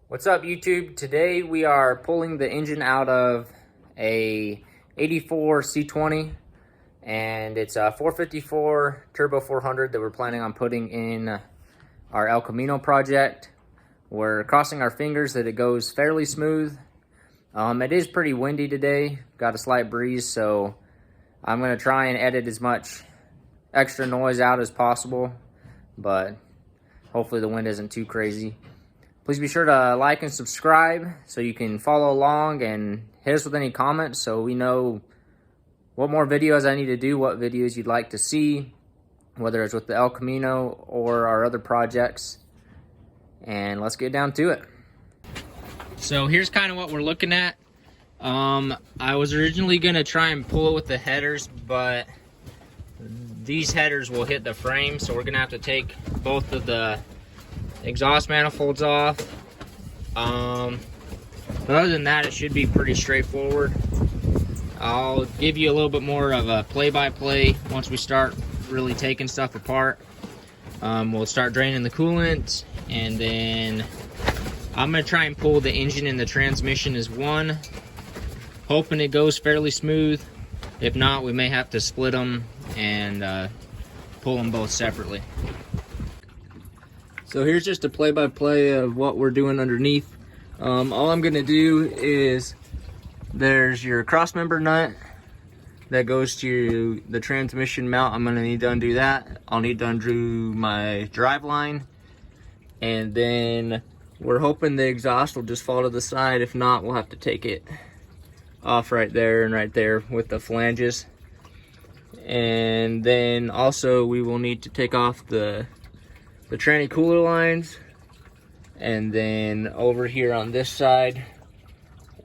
What's up, YouTube? Today we are pulling the engine out of a 84 C20, and it's a 454 turbo 400 that we're planning on putting in our El Camino project. We're crossing our fingers that it goes fairly smooth. It is pretty windy today, got a slight breeze, so I'm going to try and edit as much extra noise out as possible, but hopefully the wind isn't too crazy. Please be sure to like and subscribe so you can follow along and hit us with any comments so we know what more videos I need to do, what videos you'd like to see, whether it's with the El Camino or our other projects. And let's get down to it. So here's kind of what we're looking at. I was originally going to try and pull it with the headers, but these headers will hit the frame, so we're going to have to take both of the exhaust manifolds off. But other than that, it should be pretty straightforward. I'll give you a little bit more of a play-by-play once we start really taking stuff apart. We'll start draining the coolant, and then I'm going to try and pull the engine and the transmission as one, hoping it goes fairly smooth. If not, we may have to split them and pull them both separately. So here's just a play-by-play of what we're doing underneath. All I'm gonna do is, there's your crossmember nut that goes to the transmission mount. I'm gonna need to undo that. I'll need to undo my drive line. And then we're hoping the exhaust will just fall to the side. If not, we'll have to take it off right there and right there with the flanges. And then also we will need to take off the tranny cooler lines, and then over here on this side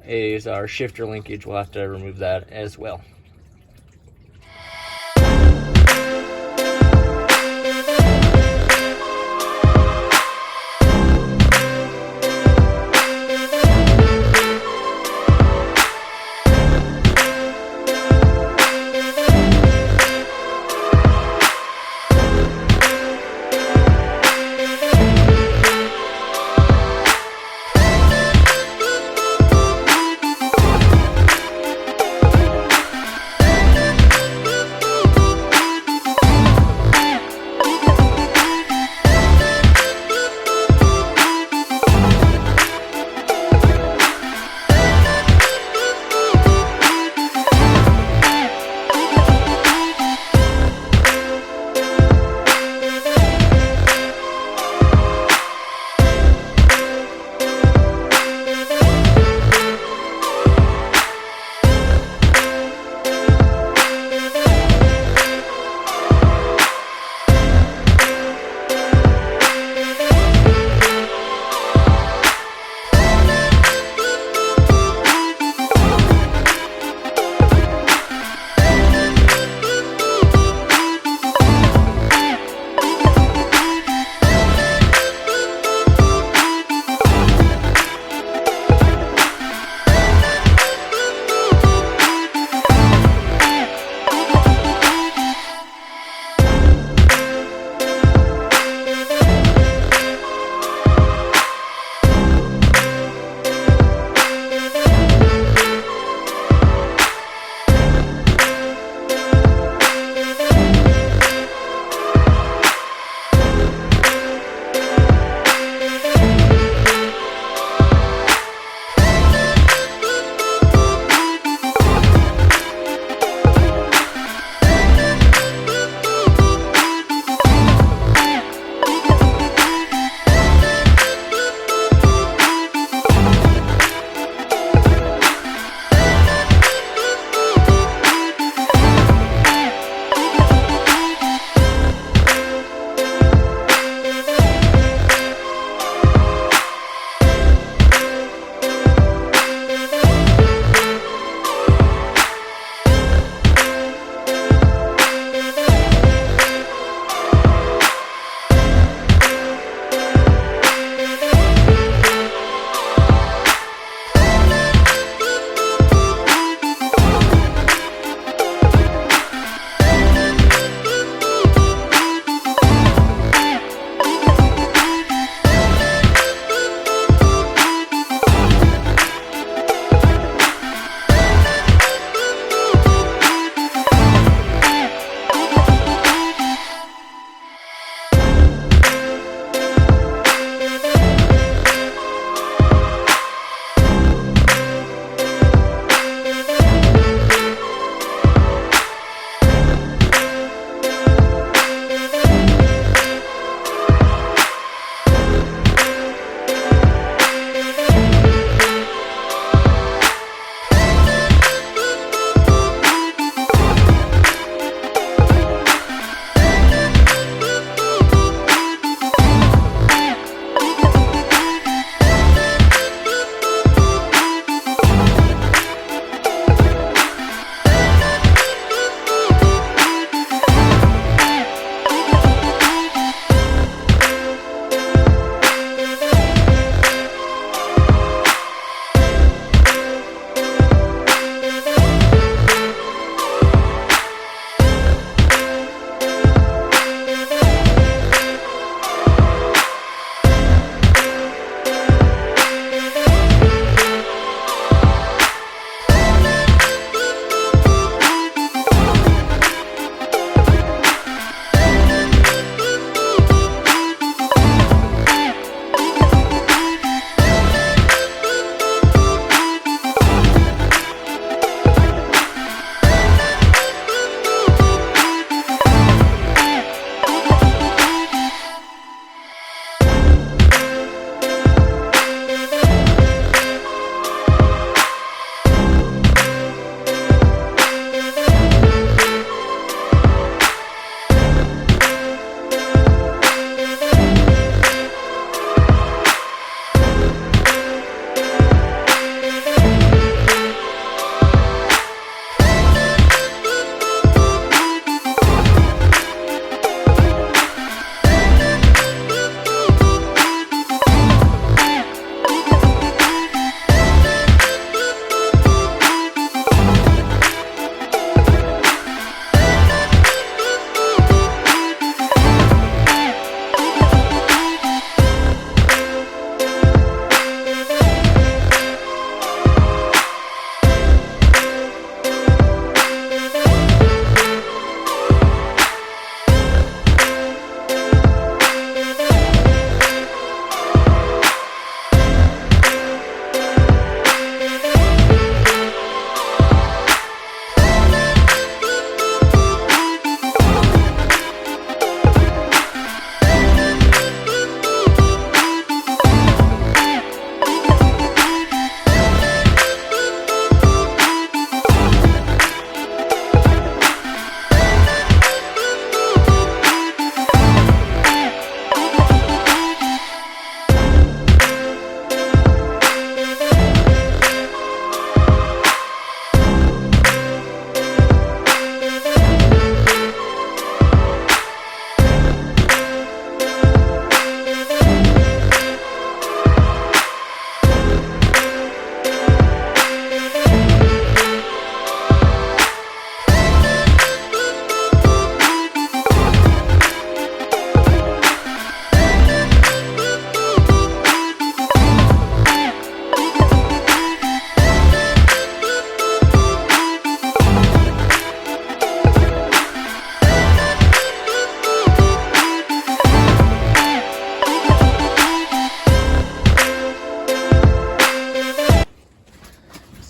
is our shifter linkage. We'll have to remove that as well.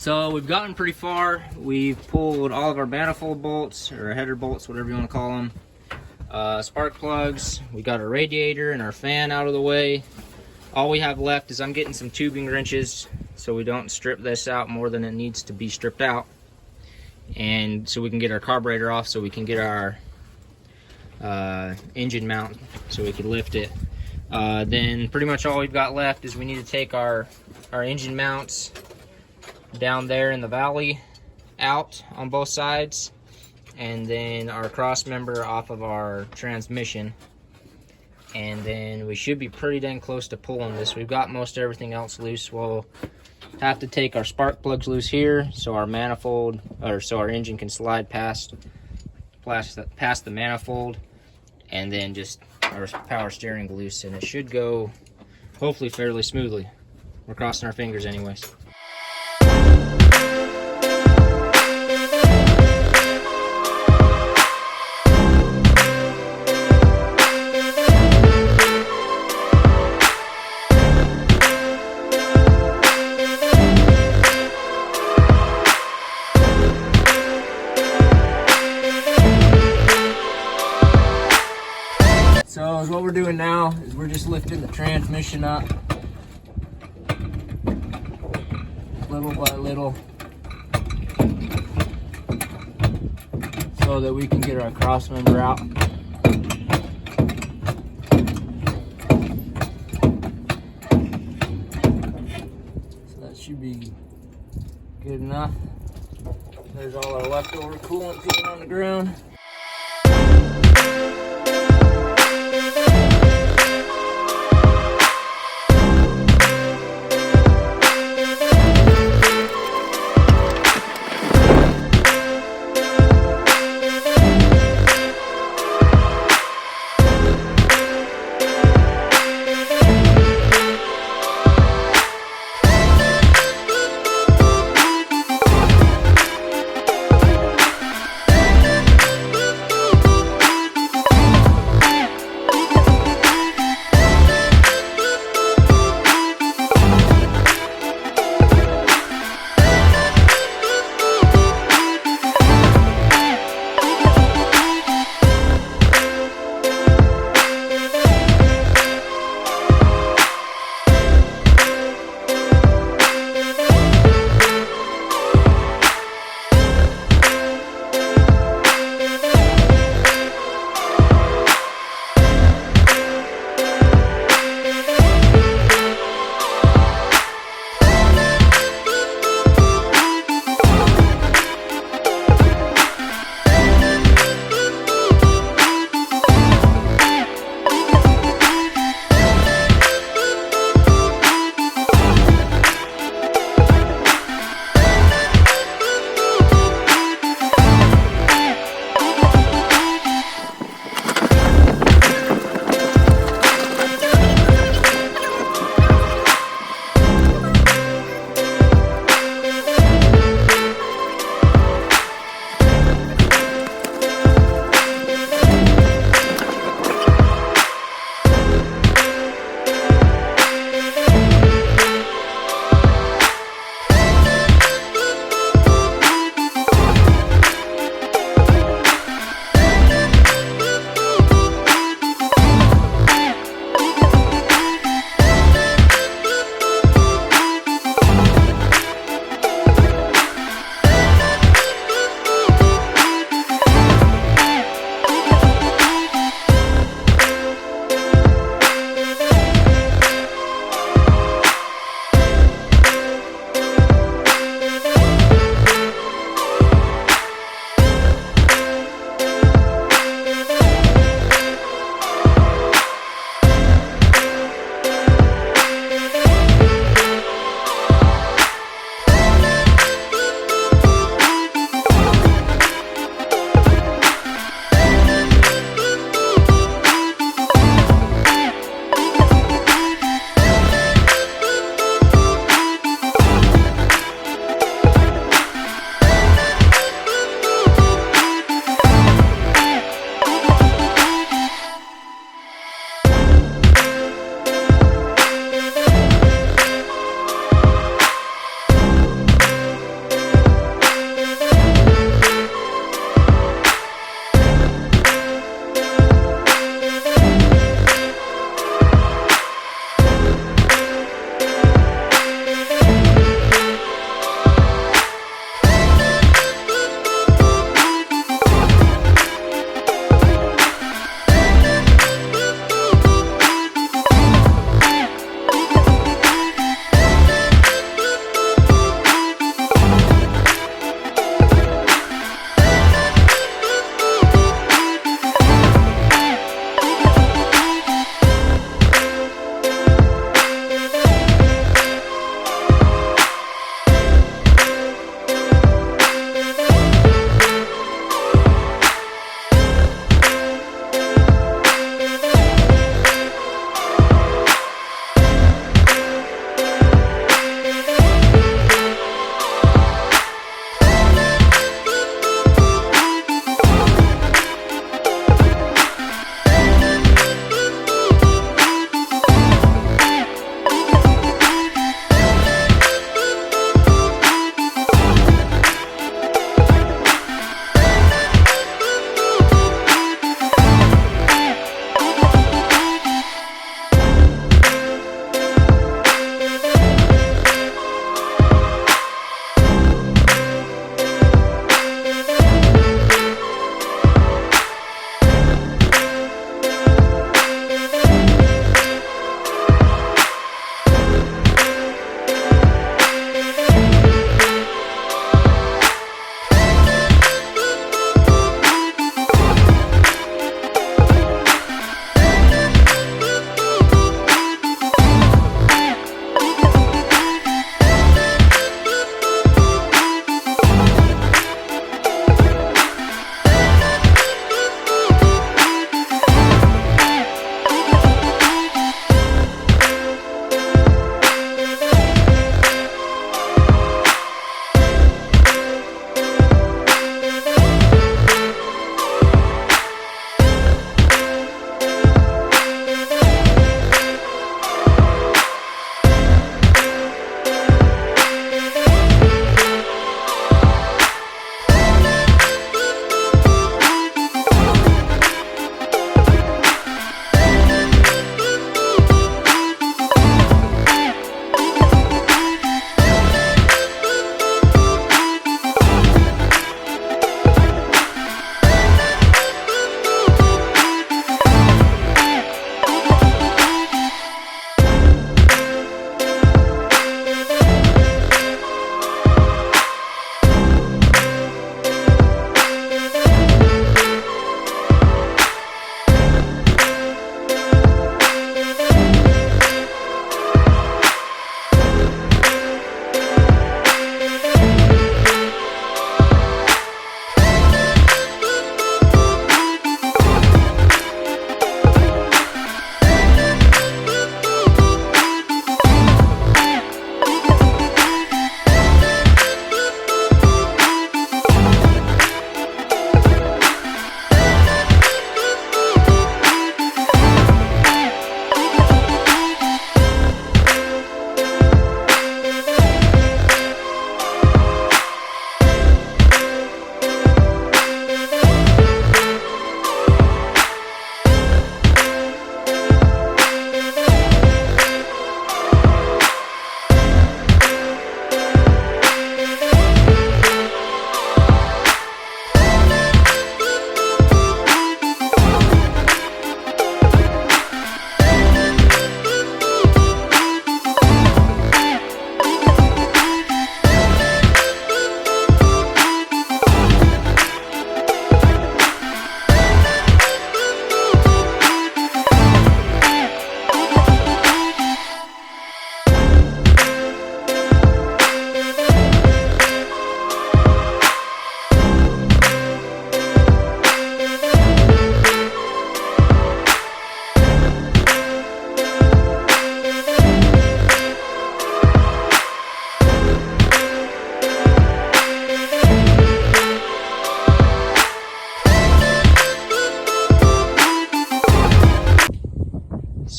So we've gotten pretty far. We've pulled all of our manifold bolts, or header bolts, whatever you want to call them. Spark plugs. We got our radiator and our fan out of the way. All we have left is I'm getting some tubing wrenches so we don't strip this out more than it needs to be stripped out. And so we can get our carburetor off, so we can get our engine mount so we can lift it. Then pretty much all we've got left is we need to take our engine mounts down there in the valley out on both sides, and then our cross member off of our transmission, and then we should be pretty dang close to pulling this. We've got most everything else loose. We'll have to take our spark plugs loose here so our manifold, or so our engine can slide past the manifold, and then just our power steering loose, and it should go hopefully fairly smoothly. We're crossing our fingers anyways. So what we're doing now is we're just lifting the transmission up little by little so that we can get our cross member out. So that should be good enough. There's all our leftover coolant peeling on the ground.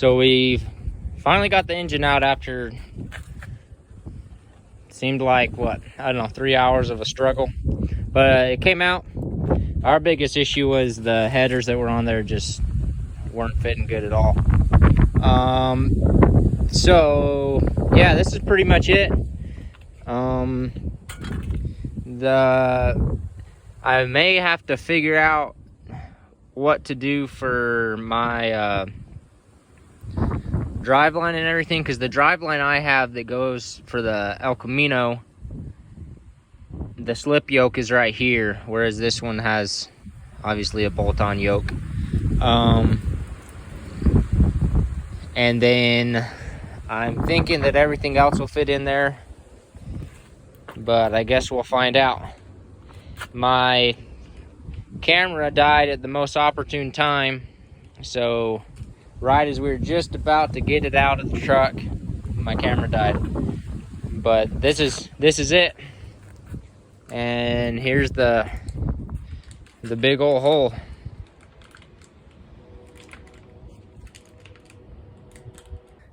So we finally got the engine out after, seemed like, what, I don't know, 3 hours of a struggle. But it came out. Our biggest issue was the headers that were on there just weren't fitting good at all. So yeah, this is pretty much it. I may have to figure out what to do for my driveline and everything, because the driveline I have that goes for the El Camino, the slip yoke is right here, whereas this one has obviously a bolt-on yoke. And then I'm thinking that everything else will fit in there, but I guess we'll find out. My camera died at the most opportune time, so right as we were just about to get it out of the truck, my camera died. But this is it. And here's the big old hole.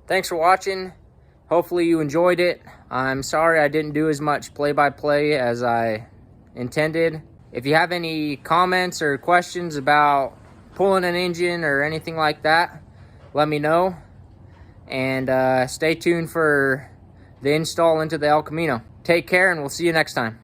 Thanks for watching. Hopefully you enjoyed it. I'm sorry I didn't do as much play-by-play as I intended. If you have any comments or questions about pulling an engine or anything like that, let me know. And stay tuned for the install into the El Camino. Take care, and we'll see you next time.